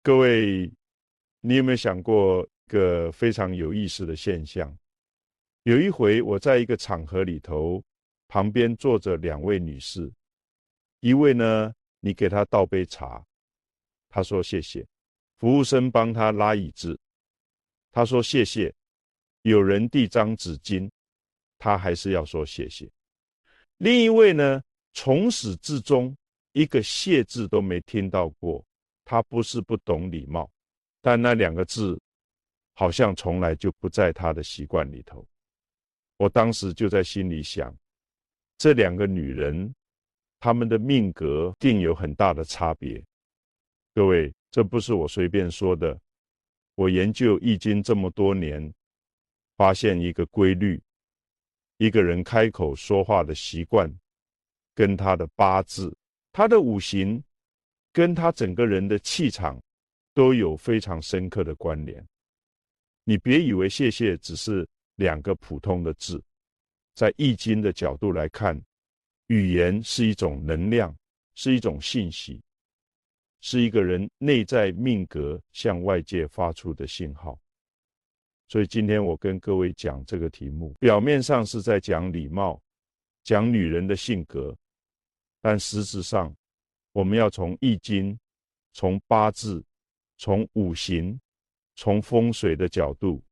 各位，你有没有想过一个非常有意思的现象？有一回我在一个场合里头，旁边坐着两位女士，一位呢，你给她倒杯茶，她说谢谢，服务生帮她拉椅子，她说谢谢，有人递张纸巾，她还是要说谢谢。另一位呢，从始至终一个谢字都没听到过，她不是不懂礼貌，但那两个字好像从来就不在她的习惯里头。我当时就在心里想，这两个女人，她们的命格定有很大的差别。各位，这不是我随便说的，我研究易经这么多年，发现一个规律，一个人开口说话的习惯，跟他的八字、他的五行，跟他整个人的气场，都有非常深刻的关联。你别以为谢谢只是两个普通的字，在易经的角度来看，语言是一种能量，是一种信息，是一个人内在命格向外界发出的信号。所以今天我跟各位讲这个题目，表面上是在讲礼貌，讲女人的性格，但实质上我们要从易经、从八字、从五行、从风水的角度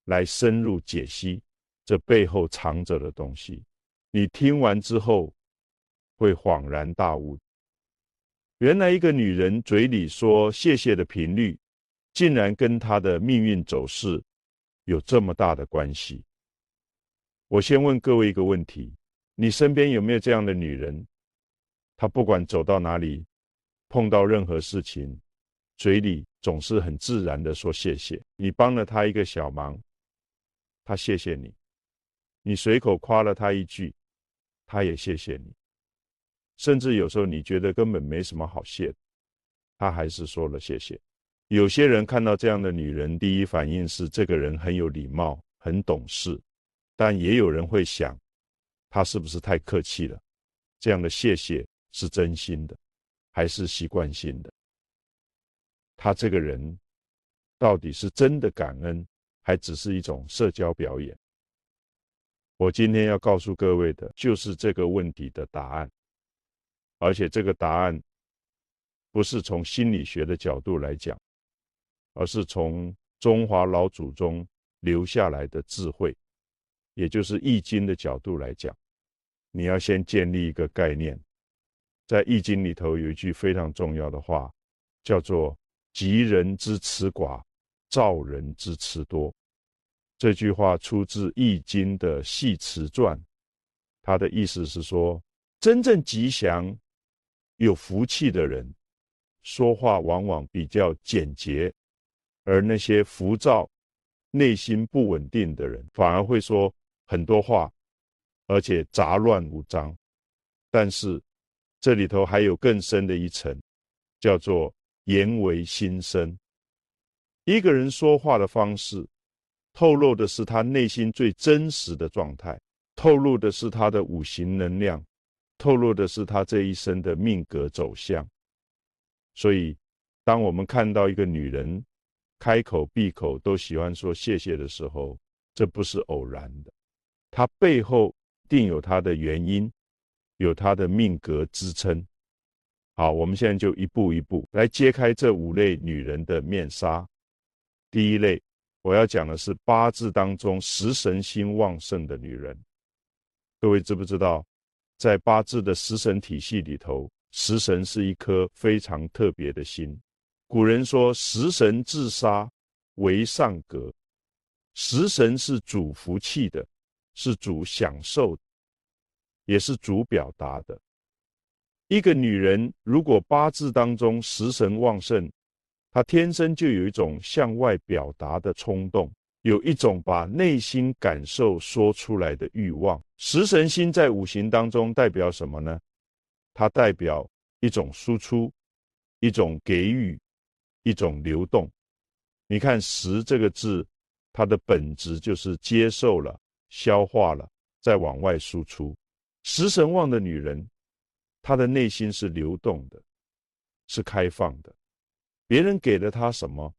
来深入解析这背后藏着的东西。你听完之后会恍然大悟，原来一个女人嘴里说谢谢的频率，竟然跟她的命运走势有这么大的关系。我先问各位一个问题，你身边有没有这样的女人？她不管走到哪里，碰到任何事情，嘴里总是很自然的说谢谢。你帮了她一个小忙，她谢谢你；你随口夸了她一句，她也谢谢你。甚至有时候你觉得根本没什么好谢的，她还是说了谢谢。有些人看到这样的女人，第一反应是这个人很有礼貌，很懂事，但也有人会想，她是不是太客气了？这样的谢谢是真心的，还是习惯性的？她这个人到底是真的感恩，还只是一种社交表演？我今天要告诉各位的就是这个问题的答案，而且这个答案不是从心理学的角度来讲，而是从中华老祖宗留下来的智慧，也就是易经的角度来讲。你要先建立一个概念，在易经里头有一句非常重要的话，叫做吉人之辞寡，兆人之辞多。这句话出自易经的系辞传，它的意思是说，真正吉祥有福气的人说话往往比较简洁，而那些浮躁内心不稳定的人反而会说很多话，而且杂乱无章。但是这里头还有更深的一层，叫做言为心声。一个人说话的方式透露的是他内心最真实的状态，透露的是他的五行能量，透露的是他这一生的命格走向。所以当我们看到一个女人开口闭口都喜欢说谢谢的时候，这不是偶然的，她背后定有她的原因，有她的命格支撑。好，我们现在就一步一步来揭开这五类女人的面纱。第一类，我要讲的是八字当中食神星旺盛的女人。各位知不知道，在八字的食神体系里头，食神是一颗非常特别的星。古人说食神自杀为上格，食神是主福气的，是主享受的，也是主表达的。一个女人如果八字当中食神旺盛，她天生就有一种向外表达的冲动，有一种把内心感受说出来的欲望。食神星在五行当中代表什么呢？它代表一种输出，一种给予，一种流动。你看食这个字，它的本质就是接受了，消化了，再往外输出。食神旺的女人，她的内心是流动的，是开放的，别人给了他什么，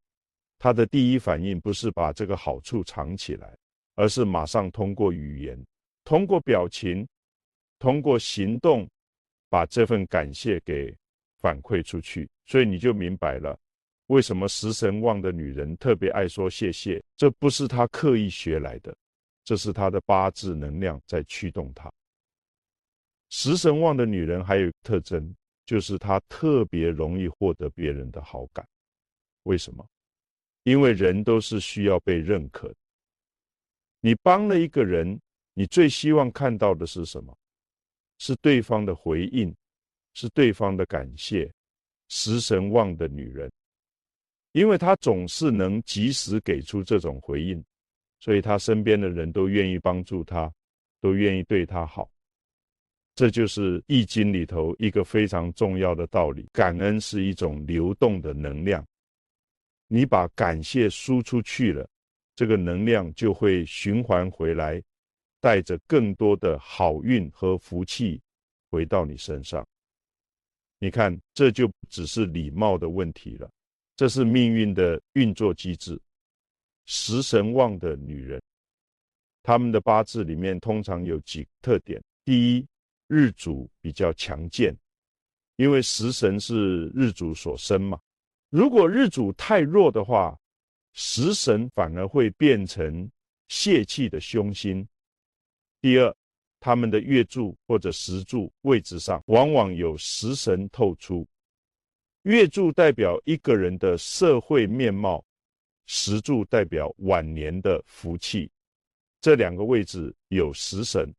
他的第一反应不是把这个好处藏起来，而是马上通过语言，通过表情，通过行动，把这份感谢给反馈出去。所以你就明白了，为什么食神旺的女人特别爱说谢谢，这不是她刻意学来的，这是她的八字能量在驱动她。食神旺的女人还有一个特征，就是她特别容易获得别人的好感。为什么？因为人都是需要被认可的。你帮了一个人，你最希望看到的是什么？是对方的回应，是对方的感谢。食神旺的女人，因为她总是能及时给出这种回应，所以她身边的人都愿意帮助她，都愿意对她好。这就是易经里头一个非常重要的道理，感恩是一种流动的能量。你把感谢输出去了，这个能量就会循环回来，带着更多的好运和福气回到你身上。你看，这就只是礼貌的问题了，这是命运的运作机制。食神旺的女人，她们的八字里面通常有几个特点。第一，日主比较强健，因为食神是日主所生嘛。如果日主太弱的话，食神反而会变成泄气的凶星。第二，他们的月柱或者时柱位置上往往有食神透出。月柱代表一个人的社会面貌，时柱代表晚年的福气。这两个位置有食神，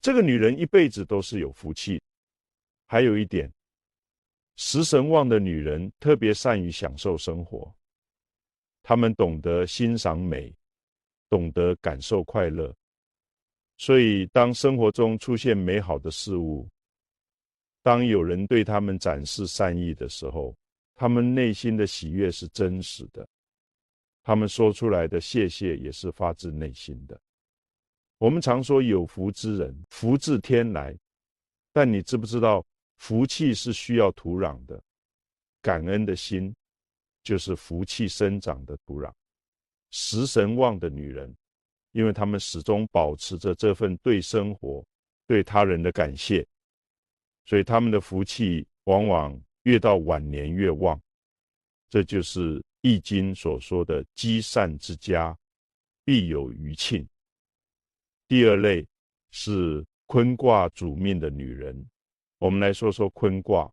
这个女人一辈子都是有福气。还有一点，食神旺的女人特别善于享受生活，她们懂得欣赏美，懂得感受快乐。所以当生活中出现美好的事物，当有人对他们展示善意的时候，他们内心的喜悦是真实的，他们说出来的谢谢也是发自内心的。我们常说有福之人，福自天来，但你知不知道福气是需要土壤的？感恩的心就是福气生长的土壤。食神旺的女人，因为她们始终保持着这份对生活、对他人的感谢，所以他们的福气往往越到晚年越旺。这就是易经所说的积善之家，必有余庆。第二类是坤卦主命的女人。我们来说说坤卦。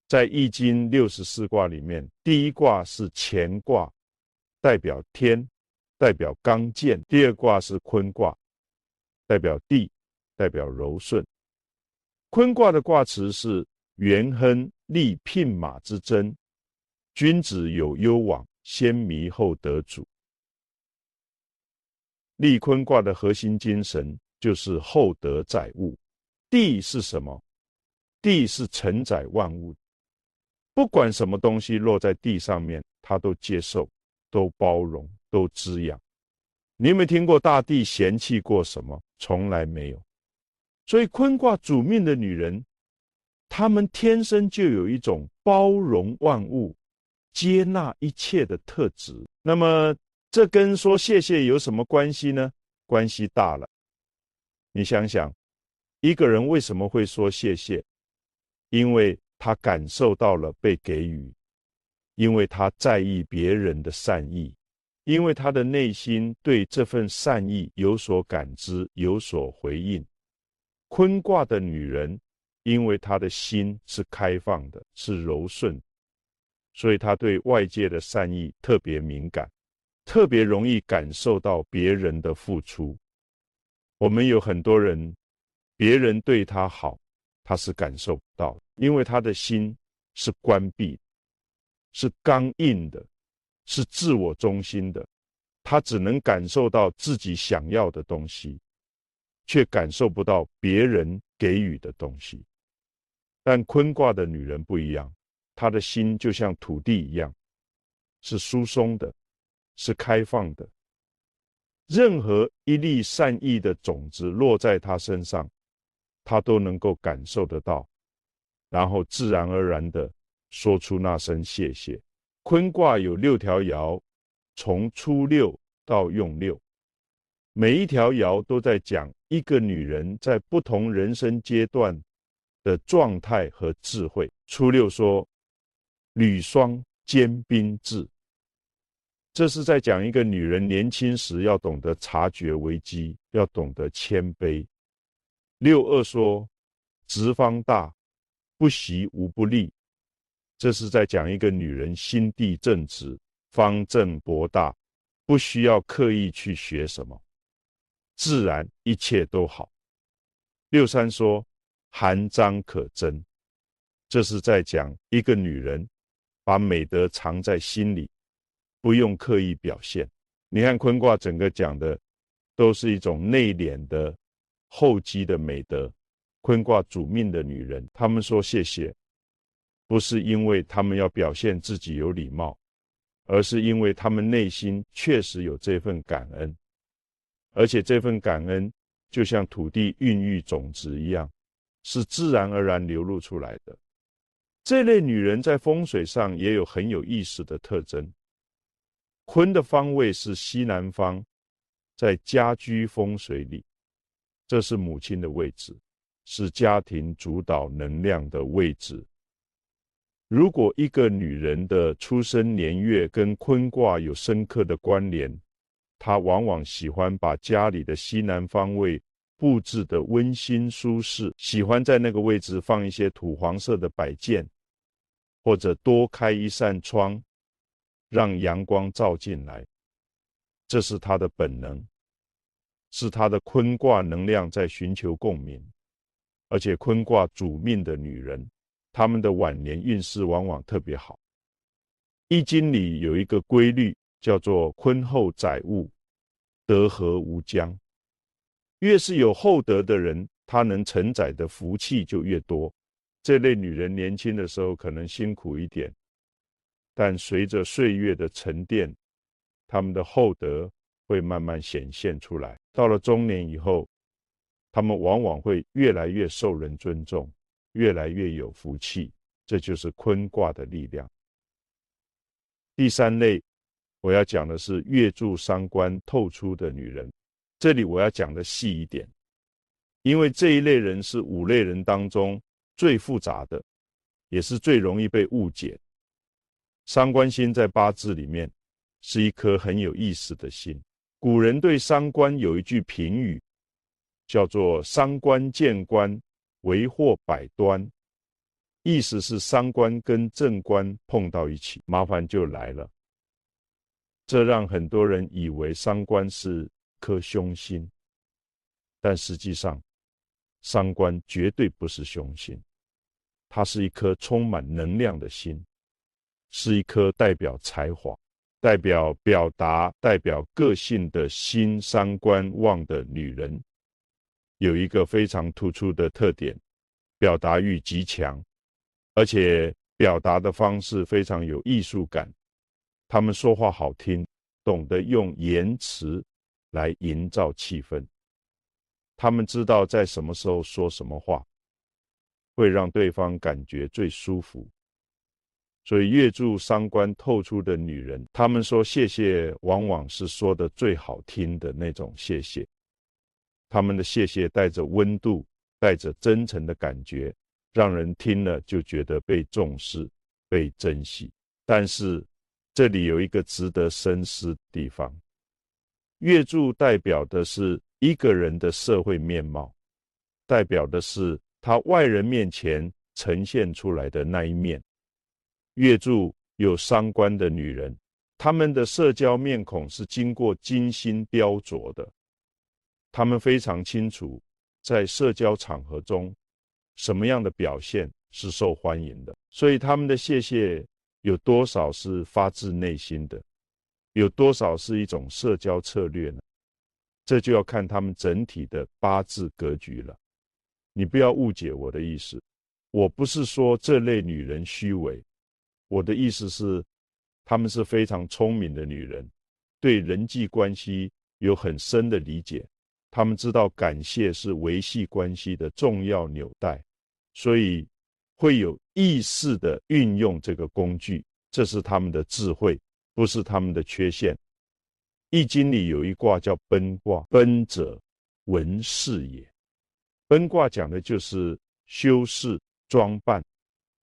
在易经64卦里面，第一卦是乾卦，代表天，代表刚健。第二卦是坤卦，代表地，代表柔顺。坤卦的卦辞是元亨利聘马之争，君子有攸往，先迷后得主。立坤卦的核心精神就是厚德载物。地是什么？地是承载万物，不管什么东西落在地上面，它都接受，都包容，都滋养。你有没有听过大地嫌弃过什么？从来没有。所以坤卦主命的女人，她们天生就有一种包容万物、接纳一切的特质。那么这跟说谢谢有什么关系呢？关系大了。你想想，一个人为什么会说谢谢？因为他感受到了被给予，因为他在意别人的善意，因为他的内心对这份善意有所感知，有所回应。坤卦的女人，因为她的心是开放的，是柔顺，所以她对外界的善意特别敏感，特别容易感受到别人的付出。我们有很多人，别人对他好，他是感受不到，因为他的心是关闭的，是刚硬的，是自我中心的，他只能感受到自己想要的东西，却感受不到别人给予的东西。但坤卦的女人不一样，她的心就像土地一样，是疏松的，是开放的。任何一粒善意的种子落在她身上，她都能够感受得到，然后自然而然的说出那声谢谢。坤卦有6条爻，从初六到用六，每一条爻都在讲一个女人在不同人生阶段的状态和智慧。初六说履霜坚冰至，这是在讲一个女人年轻时要懂得察觉危机，要懂得谦卑。六二说直方大，不习无不利，这是在讲一个女人心地正直，方正博大，不需要刻意去学什么，自然一切都好。六三说含章可贞，这是在讲一个女人把美德藏在心里，不用刻意表现。你看坤卦整个讲的都是一种内敛的厚积的美德。坤卦主命的女人，她们说谢谢，不是因为她们要表现自己有礼貌，而是因为她们内心确实有这份感恩，而且这份感恩就像土地孕育种子一样，是自然而然流露出来的。这类女人在风水上也有很有意思的特征。坤的方位是西南方，在家居风水里，这是母亲的位置，是家庭主导能量的位置。如果一个女人的出生年月跟坤卦有深刻的关联，她往往喜欢把家里的西南方位布置的温馨舒适，喜欢在那个位置放一些土黄色的摆件，或者多开一扇窗，让阳光照进来。这是她的本能，是她的坤卦能量在寻求共鸣。而且坤卦主命的女人，她们的晚年运势往往特别好。易经里有一个规律叫做坤厚载物，德和无疆。越是有厚德的人，她能承载的福气就越多。这类女人年轻的时候可能辛苦一点，但随着岁月的沉淀，她们的厚德会慢慢显现出来。到了中年以后，他们往往会越来越受人尊重，越来越有福气，这就是坤卦的力量。第三类我要讲的是月柱伤官透出的女人，这里我要讲的细一点，因为这一类人是5类人当中最复杂的，也是最容易被误解。伤官星在八字里面是一颗很有意思的星。古人对伤官有一句评语，叫做伤官见官，为祸百端，意思是伤官跟正官碰到一起，麻烦就来了。这让很多人以为伤官是颗凶星，但实际上伤官绝对不是凶星，它是一颗充满能量的心，是一颗代表才华、代表表达、代表个性的心。伤官旺的女人有一个非常突出的特点，表达欲极强，而且表达的方式非常有艺术感。他们说话好听，懂得用言辞来营造气氛。他们知道在什么时候说什么话，会让对方感觉最舒服。所以月柱伤官透出的女人，他们说谢谢往往是说的最好听的那种谢谢。他们的谢谢带着温度，带着真诚的感觉，让人听了就觉得被重视、被珍惜。但是这里有一个值得深思的地方，月柱代表的是一个人的社会面貌，代表的是他外人面前呈现出来的那一面。月柱有伤官的女人，她们的社交面孔是经过精心雕琢的，她们非常清楚在社交场合中什么样的表现是受欢迎的，所以她们的谢谢有多少是发自内心的，有多少是一种社交策略呢？这就要看她们整体的八字格局了。你不要误解我的意思，我不是说这类女人虚伪，我的意思是她们是非常聪明的女人，对人际关系有很深的理解，她们知道感谢是维系关系的重要纽带，所以会有意识的运用这个工具，这是他们的智慧，不是他们的缺陷。易经里有一卦叫奔卦，奔者文饰也。奔卦讲的就是修饰装扮，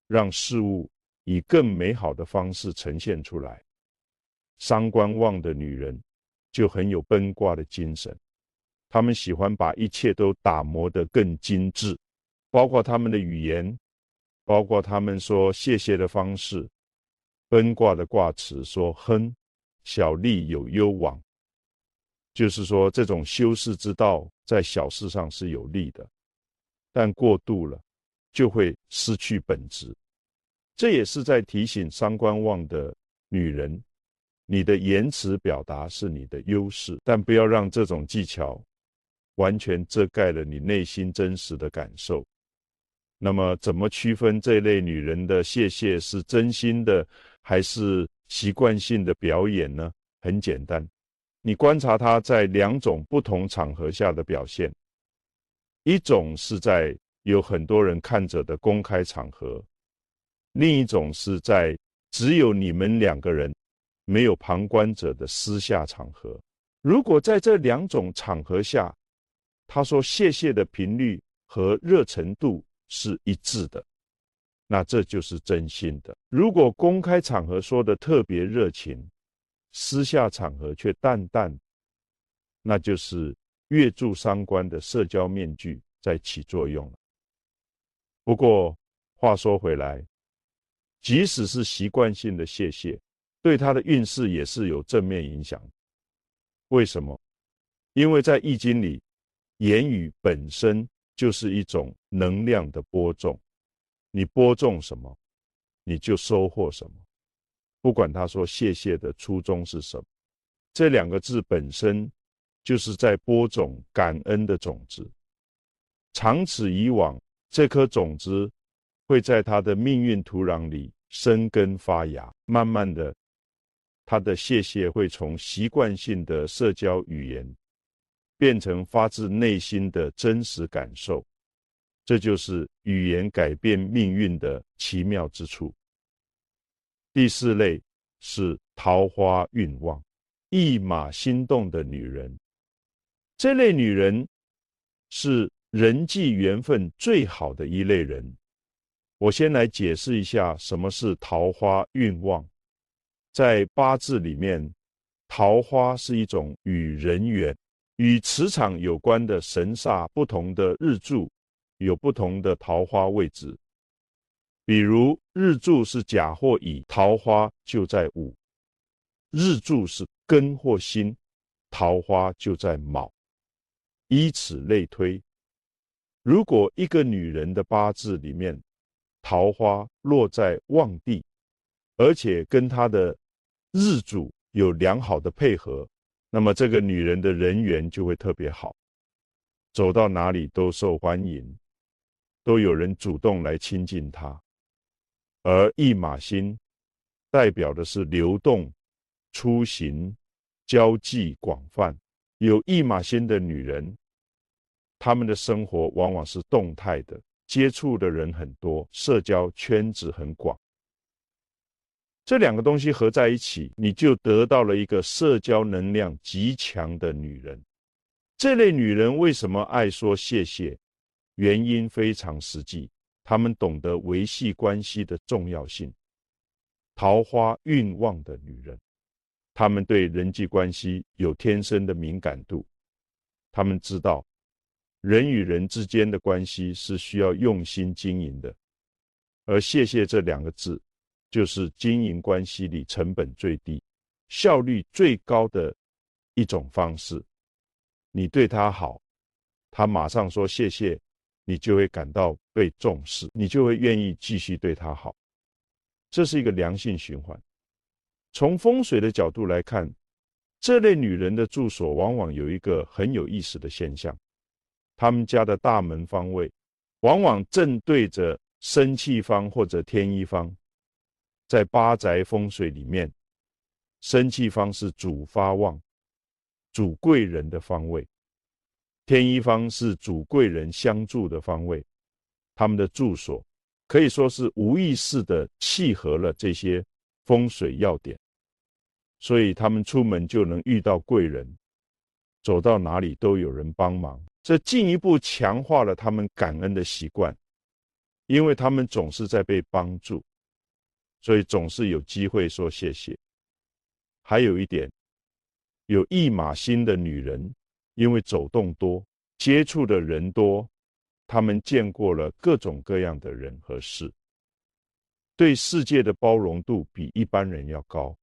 让事物以更美好的方式呈现出来。伤官旺的女人就很有奔卦的精神，她们喜欢把一切都打磨得更精致，包括他们的语言，包括他们说谢谢的方式。奔卦的卦辞说亨，小利有攸往，就是说这种修饰之道在小事上是有利的，但过度了就会失去本质。这也是在提醒伤官旺的女人，你的言辞表达是你的优势，但不要让这种技巧完全遮盖了你内心真实的感受。那么怎么区分这类女人的谢谢是真心的还是习惯性的表演呢？很简单，你观察她在两种不同场合下的表现。一种是在有很多人看着的公开场合，另一种是在只有你们两个人没有旁观者的私下场合。如果在这两种场合下，他说谢谢的频率和热忱度是一致的，那这就是真心的。如果公开场合说的特别热情，私下场合却淡淡，那就是越驻伤官的社交面具在起作用了。不过话说回来，即使是习惯性的谢谢，对他的运势也是有正面影响。为什么？因为在易经里，言语本身就是一种能量的播种，你播种什么，你就收获什么。不管他说谢谢的初衷是什么，这两个字本身就是在播种感恩的种子。长此以往，这颗种子会在他的命运土壤里生根发芽，慢慢的，他的谢谢会从习惯性的社交语言变成发自内心的真实感受。这就是语言改变命运的奇妙之处。第四类是桃花运旺，一马心动的女人。这类女人是人际缘分最好的一类人。我先来解释一下什么是桃花运旺。在八字里面，桃花是一种与人缘、与磁场有关的神煞，不同的日柱有不同的桃花位置。比如日柱是甲或乙，桃花就在午；日柱是庚或辛，桃花就在卯。以此类推，如果一个女人的八字里面桃花落在旺地，而且跟她的日主有良好的配合，那么这个女人的人缘就会特别好，走到哪里都受欢迎，都有人主动来亲近她。而驿马星代表的是流动、出行、交际广泛。有驿马星的女人，她们的生活往往是动态的，接触的人很多，社交圈子很广。这两个东西合在一起，你就得到了一个社交能量极强的女人。这类女人为什么爱说谢谢？原因非常实际，她们懂得维系关系的重要性。桃花运旺的女人，她们对人际关系有天生的敏感度，她们知道人与人之间的关系是需要用心经营的，而谢谢这两个字就是经营关系里成本最低、效率最高的一种方式。你对他好，他马上说谢谢，你就会感到被重视，你就会愿意继续对他好。这是一个良性循环。从风水的角度来看，这类女人的住所往往有一个很有意思的现象，他们家的大门方位往往正对着生气方或者天一方。在八宅风水里面，生气方是主发旺、主贵人的方位，天一方是主贵人相助的方位。他们的住所可以说是无意识的契合了这些风水要点，所以他们出门就能遇到贵人，走到哪里都有人帮忙。这进一步强化了他们感恩的习惯，因为他们总是在被帮助，所以总是有机会说谢谢。还有一点，有驿马星的女人，因为走动多，接触的人多，他们见过了各种各样的人和事，对世界的包容度比一般人要高。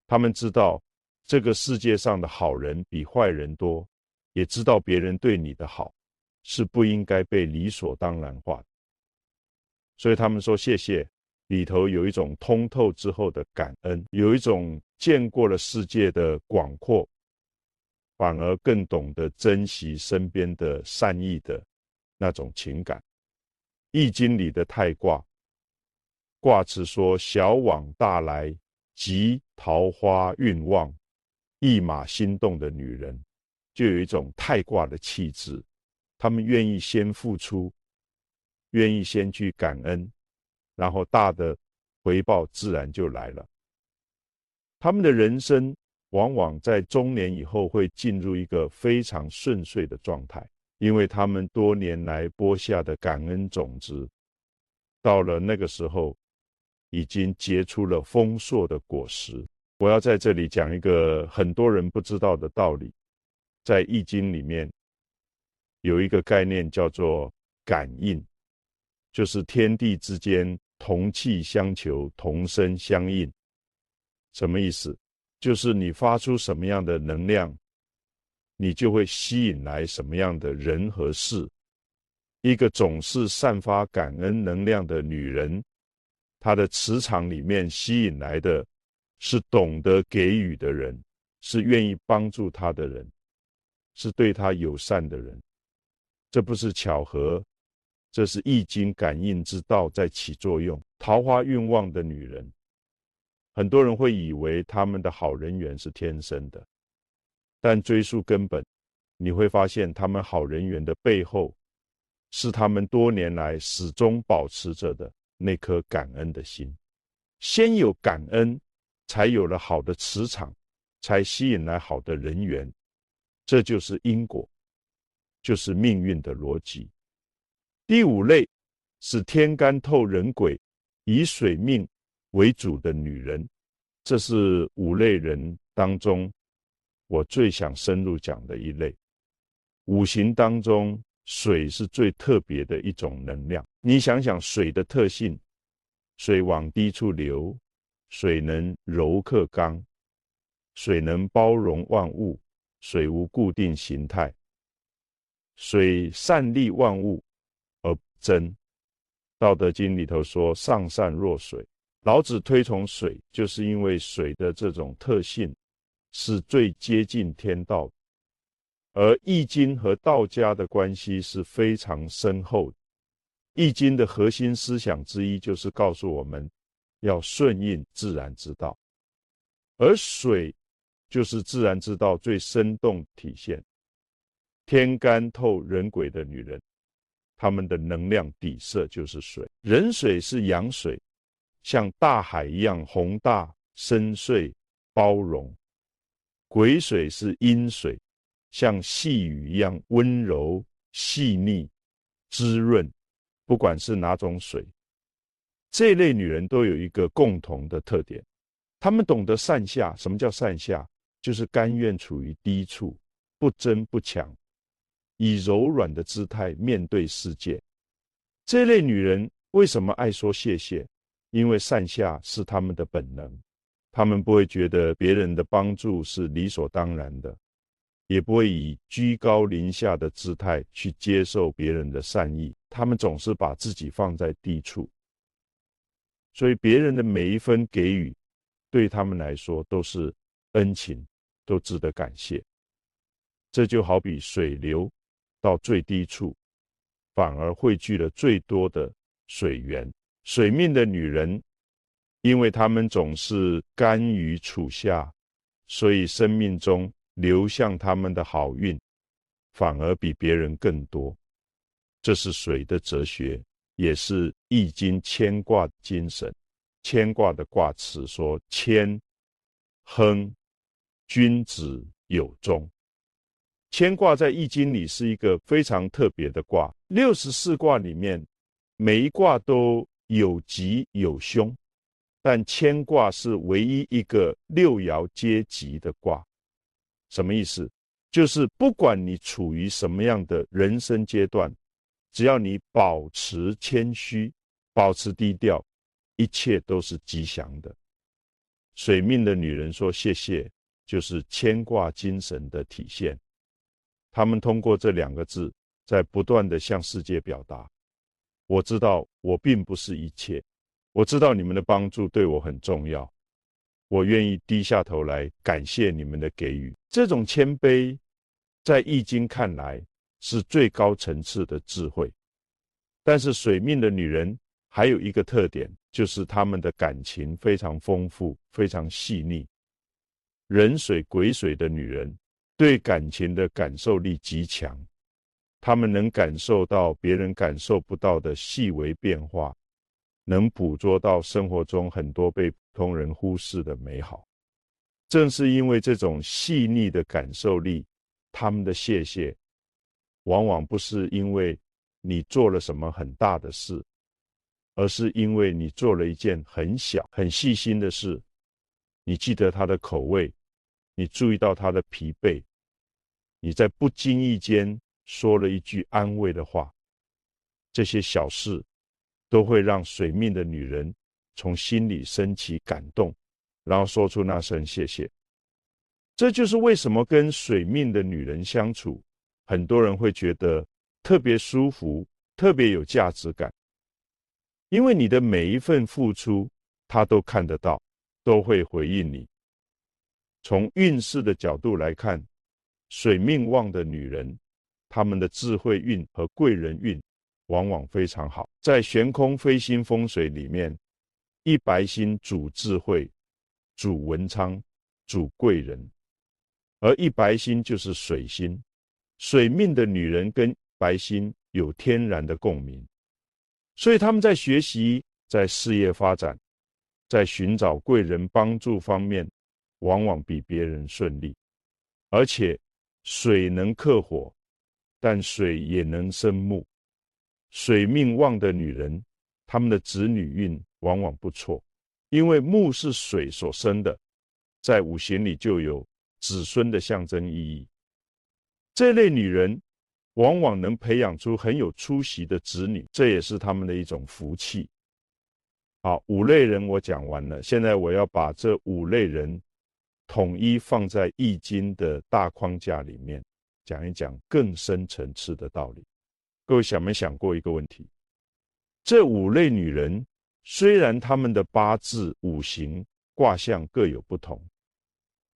他们知道这个世界上的好人比坏人多，也知道别人对你的好是不应该被理所当然化的。所以他们说谢谢，里头有一种通透之后的感恩，有一种见过了世界的广阔，反而更懂得珍惜身边的善意的那种情感。易经里的太卦，卦辞说小往大来，即桃花运旺，驿马心动的女人，就有一种太卦的气质。他们愿意先付出，愿意先去感恩，然后大的回报自然就来了。他们的人生往往在中年以后会进入一个非常顺遂的状态，因为他们多年来播下的感恩种子，到了那个时候已经结出了丰硕的果实。我要在这里讲一个很多人不知道的道理，在易经里面有一个概念叫做感应，就是天地之间同气相求，同声相应。什么意思？就是你发出什么样的能量，你就会吸引来什么样的人和事。一个总是散发感恩能量的女人，她的磁场里面吸引来的是懂得给予的人，是愿意帮助她的人，是对她友善的人。这不是巧合，这是易经感应之道在起作用。桃花运旺的女人，很多人会以为他们的好人缘是天生的，但追溯根本，你会发现他们好人缘的背后，是他们多年来始终保持着的那颗感恩的心。先有感恩，才有了好的磁场，才吸引来好的人缘。这就是因果，就是命运的逻辑。第五类是天干透人癸，以水命为主的女人，这是五类人当中我最想深入讲的一类。五行当中，水是最特别的一种能量。你想想水的特性，水往低处流，水能柔克刚，水能包容万物，水无固定形态，水善利万物而不争。道德经里头说上善若水，老子推崇水，就是因为水的这种特性是最接近天道的。而易经和道家的关系是非常深厚的。易经的核心思想之一就是告诉我们要顺应自然之道，而水就是自然之道最生动体现。天干透人癸的女人，她们的能量底色就是水。人水是阳水，像大海一样宏大深邃包容；癸水是阴水，像细雨一样温柔细腻滋润。不管是哪种水，这类女人都有一个共同的特点，她们懂得善下。什么叫善下？就是甘愿处于低处，不争不抢，以柔软的姿态面对世界。这类女人为什么爱说谢谢？因为善下是她们的本能，她们不会觉得别人的帮助是理所当然的，也不会以居高临下的姿态去接受别人的善意，他们总是把自己放在低处，所以别人的每一分给予，对他们来说都是恩情，都值得感谢。这就好比水流到最低处，反而汇聚了最多的水源。水命的女人，因为她们总是甘于处下，所以生命中流向他们的好运反而比别人更多。这是水的哲学，也是易经乾卦精神。乾卦的卦辞说：谦亨，君子有终。乾卦在易经里是一个非常特别的卦，64卦里面每一卦都有吉有凶，但乾卦是唯一一个6爻皆吉的卦。什么意思？就是不管你处于什么样的人生阶段，只要你保持谦虚，保持低调，一切都是吉祥的。水命的女人说谢谢，就是乾卦精神的体现。他们通过这2个字，在不断地向世界表达：我知道我并不是一切，我知道你们的帮助对我很重要，我愿意低下头来感谢你们的给予。这种谦卑，在易经看来是最高层次的智慧。但是水命的女人还有一个特点，就是她们的感情非常丰富，非常细腻。人水癸水的女人对感情的感受力极强，她们能感受到别人感受不到的细微变化，能捕捉到生活中很多被普通人忽视的美好。正是因为这种细腻的感受力，他们的谢谢往往不是因为你做了什么很大的事，而是因为你做了一件很小很细心的事，你记得他的口味，你注意到他的疲惫，你在不经意间说了一句安慰的话。这些小事都会让水命的女人从心里升起感动，然后说出那声谢谢。这就是为什么跟水命的女人相处，很多人会觉得特别舒服，特别有价值感。因为你的每一份付出，她都看得到，都会回应你。从运势的角度来看，水命旺的女人，她们的智慧运和贵人运往往非常好。在悬空飞星风水里面，一白星主智慧，主文昌，主贵人，而一白星就是水星。水命的女人跟白星有天然的共鸣，所以他们在学习、在事业发展、在寻找贵人帮助方面，往往比别人顺利。而且水能克火，但水也能生木。水命旺的女人，她们的子女运往往不错，因为木是水所生的，在五行里就有子孙的象征意义。这类女人往往能培养出很有出息的子女，这也是他们的一种福气。好，5类人我讲完了，现在我要把这5类人统一放在易经的大框架里面，讲一讲更深层次的道理。各位想没想过一个问题？这5类女人，虽然她们的八字、五行、卦象各有不同，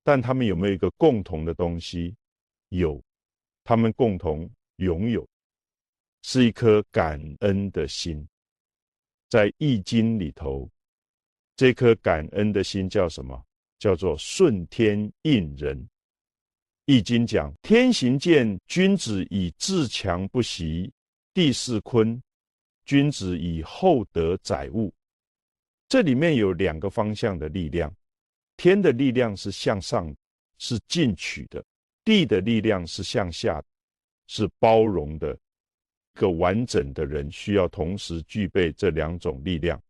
但她们有没有一个共同的东西？有，她们共同拥有是一颗感恩的心。在易经里头，这颗感恩的心叫什么？叫做顺天应人。易经讲天行健，君子以自强不息；地势坤，君子以厚德载物。这里面有2个方向的力量，天的力量是向上，是进取的；地的力量是向下，是包容的。一个完整的人需要同时具备这2种力量，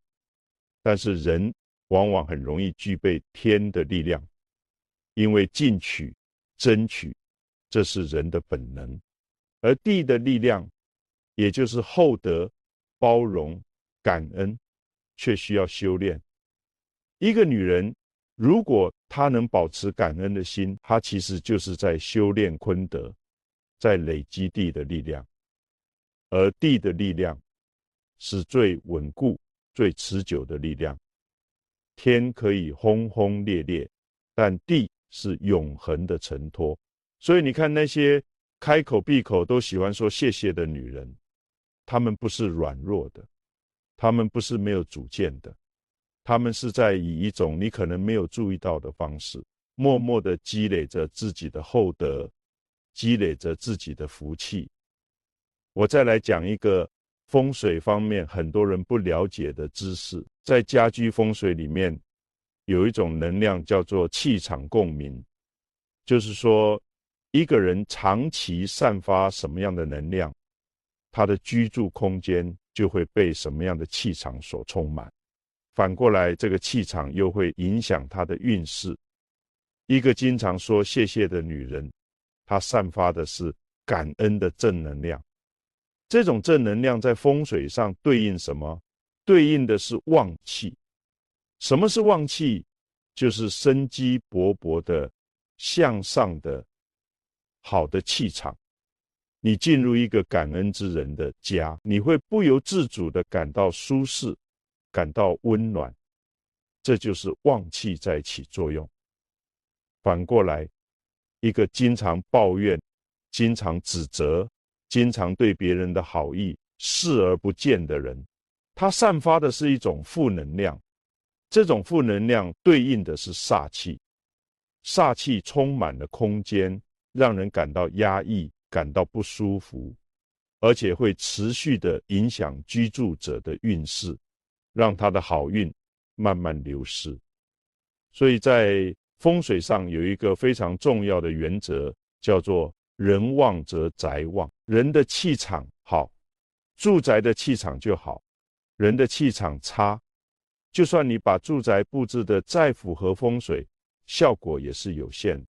但是人往往很容易具备天的力量，因为进取、争取，这是人的本能。而地的力量，也就是厚德、包容、感恩，却需要修炼。一个女人如果她能保持感恩的心，她其实就是在修炼坤德，在累积地的力量。而地的力量是最稳固、最持久的力量。天可以轰轰烈烈，但地是永恒的承托。所以你看那些开口闭口都喜欢说谢谢的女人，她们不是软弱的，她们不是没有主见的，她们是在以一种你可能没有注意到的方式，默默地积累着自己的厚德，积累着自己的福气。我再来讲一个风水方面很多人不了解的知识。在家居风水里面有一种能量叫做气场共鸣，就是说一个人长期散发什么样的能量，他的居住空间就会被什么样的气场所充满。反过来，这个气场又会影响他的运势。一个经常说谢谢的女人，她散发的是感恩的正能量。这种正能量在风水上对应什么？对应的是旺气。什么是旺气？就是生机勃勃的、向上的、好的气场。你进入一个感恩之人的家，你会不由自主地感到舒适，感到温暖，这就是旺气在起作用。反过来，一个经常抱怨、经常指责、经常对别人的好意视而不见的人，他散发的是一种负能量。这种负能量对应的是煞气，煞气充满了空间，让人感到压抑，感到不舒服，而且会持续的影响居住者的运势，让他的好运慢慢流失。所以在风水上有一个非常重要的原则，叫做人旺则宅旺。人的气场好，住宅的气场就好；人的气场差，就算你把住宅布置的再符合风水，效果也是有限。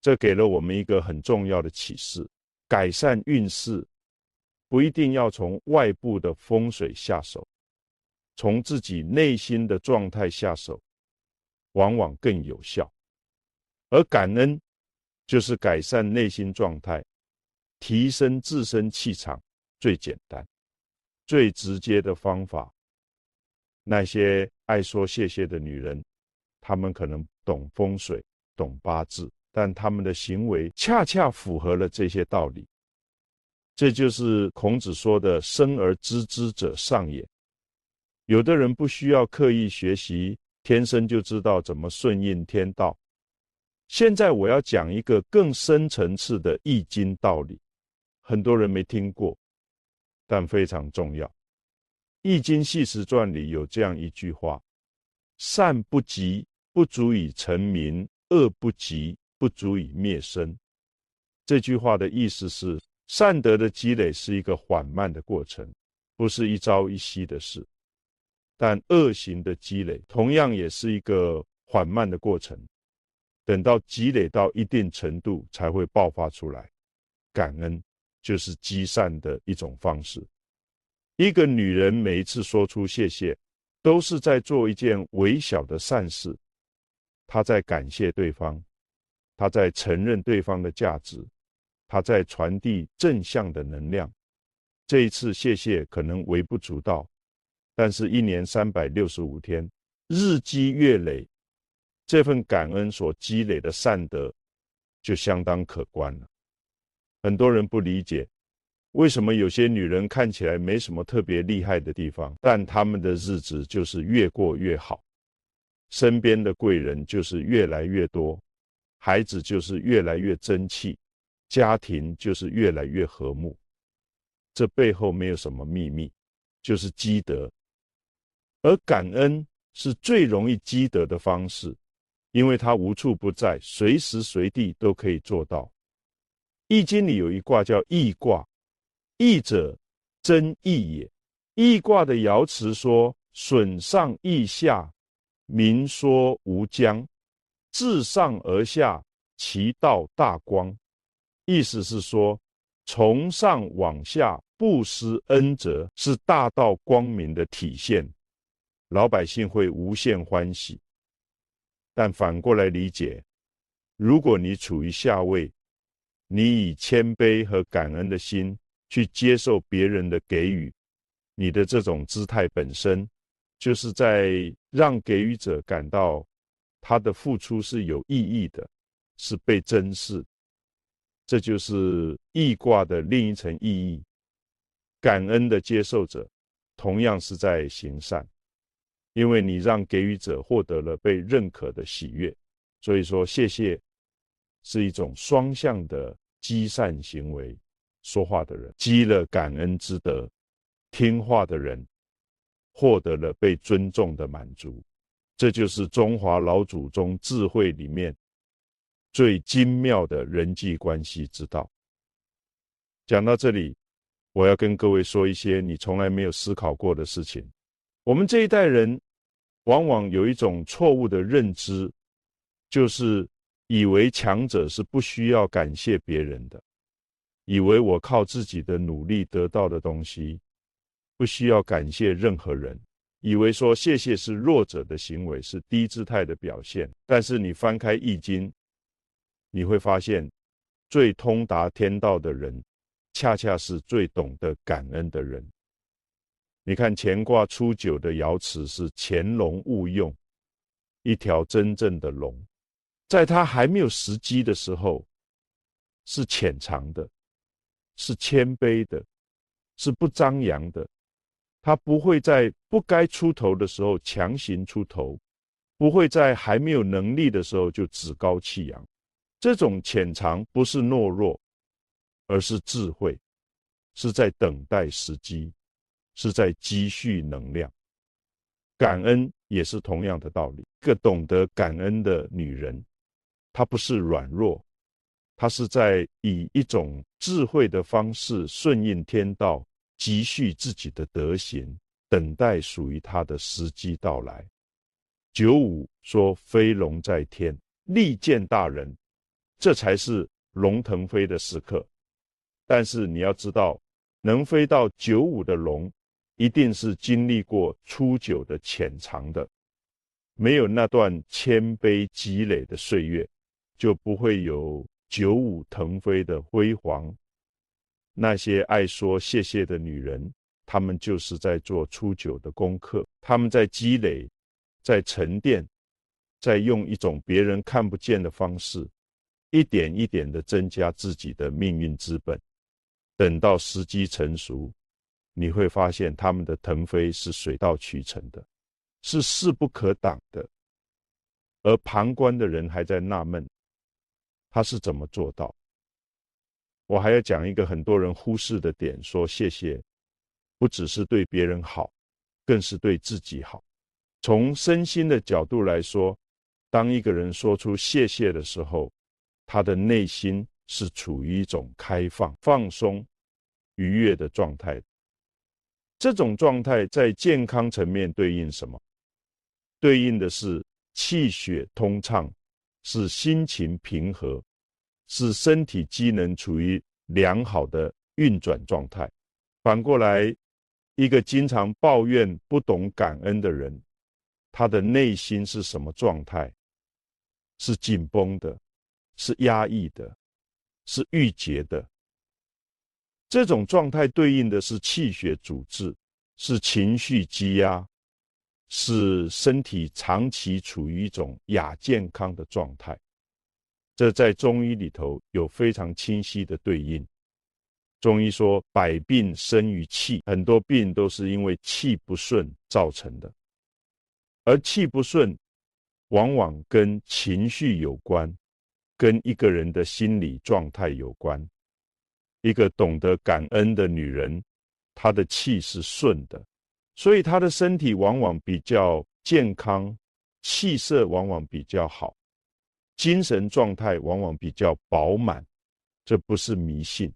这给了我们一个很重要的启示：改善运势不一定要从外部的风水下手，从自己内心的状态下手，往往更有效。而感恩就是改善内心状态，提升自身气场最简单、最直接的方法。那些爱说谢谢的女人，她们可能懂风水、懂八字，但她们的行为恰恰符合了这些道理。这就是孔子说的生而知之者上也。有的人不需要刻意学习，天生就知道怎么顺应天道。现在我要讲一个更深层次的易经道理，很多人没听过，但非常重要。易经系辞传里有这样一句话：善不急，不足以成名；恶不急，不足以灭身。这句话的意思是，善德的积累是一个缓慢的过程，不是一朝一夕的事。但恶行的积累同样也是一个缓慢的过程，等到积累到一定程度才会爆发出来。感恩就是积善的一种方式。一个女人每一次说出谢谢，都是在做一件微小的善事。她在感谢对方，她在承认对方的价值，她在传递正向的能量。这一次谢谢可能微不足道，但是一年365天，日积月累，这份感恩所积累的善德就相当可观了。很多人不理解，为什么有些女人看起来没什么特别厉害的地方，但她们的日子就是越过越好，身边的贵人就是越来越多，孩子就是越来越争气，家庭就是越来越和睦。这背后没有什么秘密，就是积德。而感恩是最容易积德的方式，因为它无处不在，随时随地都可以做到。易经里有一卦叫易卦，易者真易也。易卦的爻辞说：损上益下，民说无疆，自上而下，其道大光。意思是说，从上往下布施恩泽，是大道光明的体现，老百姓会无限欢喜。但反过来理解，如果你处于下位，你以谦卑和感恩的心去接受别人的给予，你的这种姿态本身就是在让给予者感到他的付出是有意义的，是被珍视。这就是易卦的另一层意义。感恩的接受者同样是在行善，因为你让给予者获得了被认可的喜悦。所以说谢谢是一种双向的积善行为。说话的人积了感恩之德，听话的人获得了被尊重的满足。这就是中华老祖宗智慧里面最精妙的人际关系之道。讲到这里，我要跟各位说一些你从来没有思考过的事情。我们这一代人往往有一种错误的认知，就是以为强者是不需要感谢别人的，以为我靠自己的努力得到的东西，不需要感谢任何人，以为说谢谢是弱者的行为，是低姿态的表现。但是你翻开易经，你会发现最通达天道的人，恰恰是最懂得感恩的人。你看乾卦初九的爻辞是潜龙勿用，一条真正的龙，在它还没有时机的时候，是潜藏的，是谦卑的，是不张扬的。它不会在不该出头的时候强行出头，不会在还没有能力的时候就趾高气扬。这种潜藏不是懦弱，而是智慧，是在等待时机，是在积蓄能量。感恩也是同样的道理。一个懂得感恩的女人，她不是软弱，她是在以一种智慧的方式顺应天道，积蓄自己的德行，等待属于她的时机到来。九五说飞龙在天，利见大人，这才是龙腾飞的时刻。但是你要知道，能飞到95的龙，一定是经历过初九的潜藏的，没有那段谦卑积累的岁月，就不会有95腾飞的辉煌。那些爱说谢谢的女人，她们就是在做初九的功课，她们在积累，在沉淀，在用一种别人看不见的方式，一点一点地增加自己的命运资本。等到时机成熟，你会发现他们的腾飞是水到渠成的，是势不可挡的。而旁观的人还在纳闷，他是怎么做到？我还要讲一个很多人忽视的点，说谢谢不只是对别人好，更是对自己好。从身心的角度来说，当一个人说出谢谢的时候，他的内心是处于一种开放、放松、愉悦的状态。这种状态在健康层面对应什么？对应的是气血通畅，是心情平和，是身体机能处于良好的运转状态。反过来，一个经常抱怨、不懂感恩的人，他的内心是什么状态？是紧绷的，是压抑的，是郁结的。这种状态对应的是气血阻滞，是情绪积压，是身体长期处于一种亚健康的状态。这在中医里头有非常清晰的对应。中医说百病生于气，很多病都是因为气不顺造成的。而气不顺往往跟情绪有关，跟一个人的心理状态有关。一个懂得感恩的女人，她的气是顺的，所以她的身体往往比较健康，气色往往比较好，精神状态往往比较饱满。这不是迷信，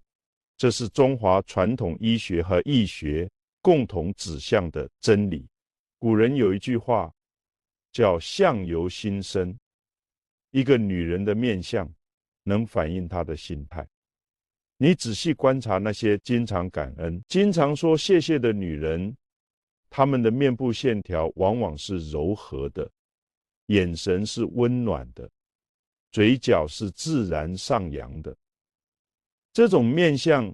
这是中华传统医学和易学共同指向的真理。古人有一句话叫相由心生，一个女人的面相能反映她的心态。你仔细观察那些经常感恩、经常说谢谢的女人，她们的面部线条往往是柔和的，眼神是温暖的，嘴角是自然上扬的。这种面相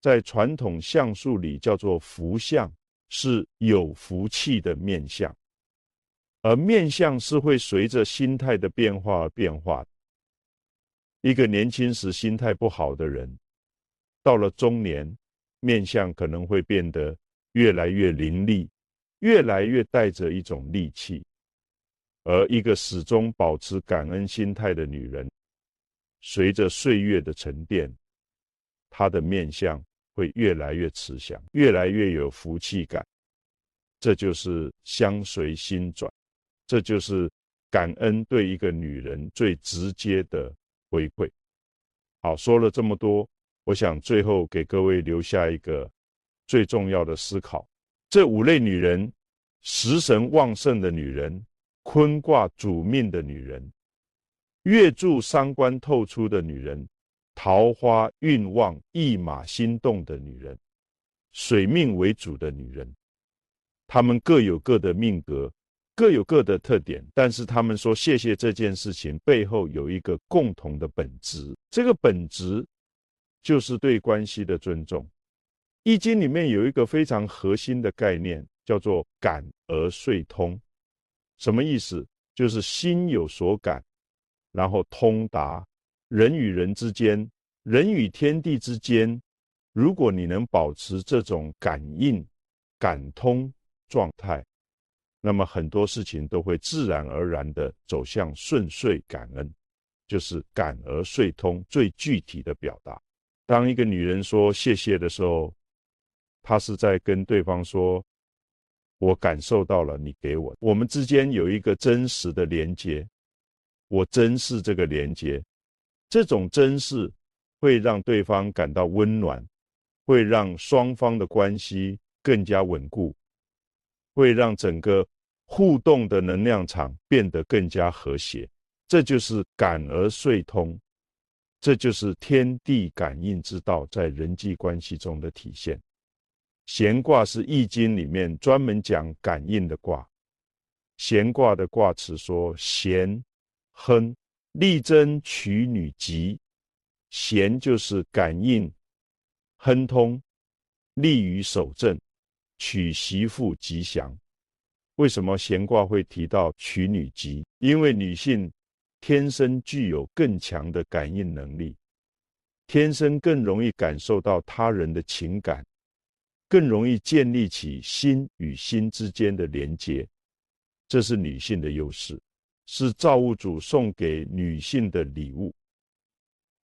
在传统相术里叫做福相，是有福气的面相。而面相是会随着心态的变化而变化的。一个年轻时心态不好的人，到了中年，面相可能会变得越来越凌厉，越来越带着一种戾气。而一个始终保持感恩心态的女人，随着岁月的沉淀，她的面相会越来越慈祥，越来越有福气感。这就是相随心转，这就是感恩对一个女人最直接的回馈。好，说了这么多，我想最后给各位留下一个最重要的思考。这5类女人：食神旺盛的女人，坤卦主命的女人，月柱伤官透出的女人，桃花运旺驿马心动的女人，水命为主的女人。她们各有各的命格，各有各的特点，但是她们说谢谢这件事情背后有一个共同的本质，这个本质就是对关系的尊重。易经里面有一个非常核心的概念，叫做感而遂通。什么意思？就是心有所感，然后通达。人与人之间，人与天地之间，如果你能保持这种感应、感通状态，那么很多事情都会自然而然的走向顺遂感恩，就是感而遂通最具体的表达。当一个女人说谢谢的时候，她是在跟对方说，我感受到了你给我，我们之间有一个真实的连结，我珍视这个连结，这种珍视会让对方感到温暖，会让双方的关系更加稳固，会让整个互动的能量场变得更加和谐。这就是感而遂通，这就是天地感应之道在人际关系中的体现。咸卦是易经里面专门讲感应的卦。咸卦的卦辞说，咸亨，力争取女吉。咸就是感应亨通，利于守正，娶媳妇吉祥。为什么咸卦会提到娶女吉？因为女性天生具有更强的感应能力，天生更容易感受到他人的情感，更容易建立起心与心之间的连结。这是女性的优势，是造物主送给女性的礼物。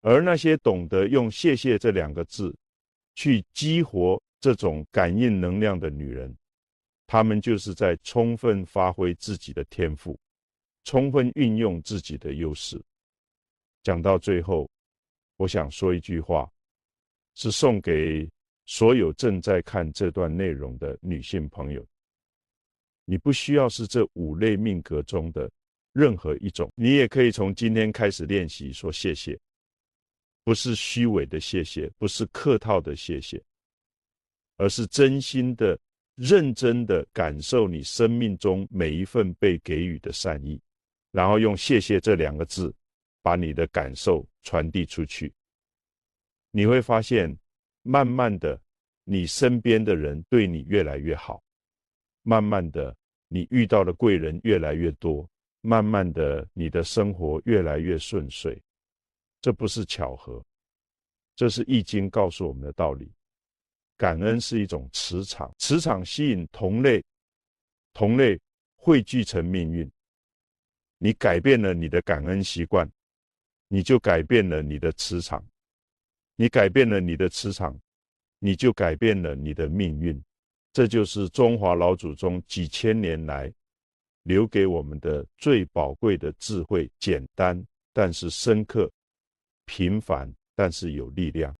而那些懂得用谢谢这2个字去激活这种感应能量的女人，她们就是在充分发挥自己的天赋，充分运用自己的优势。讲到最后，我想说一句话，是送给所有正在看这段内容的女性朋友。你不需要是这5类命格中的任何一种，你也可以从今天开始练习说谢谢，不是虚伪的谢谢，不是客套的谢谢，而是真心的、认真的感受你生命中每一份被给予的善意，然后用谢谢这2个字把你的感受传递出去。你会发现慢慢的你身边的人对你越来越好，慢慢的你遇到的贵人越来越多，慢慢的你的生活越来越顺遂。这不是巧合，这是易经告诉我们的道理。感恩是一种磁场，磁场吸引同类，同类汇聚成命运。你改变了你的感恩习惯，你就改变了你的磁场，你改变了你的磁场，你就改变了你的命运。这就是中华老祖宗几千年来留给我们的最宝贵的智慧，简单但是深刻，平凡但是有力量。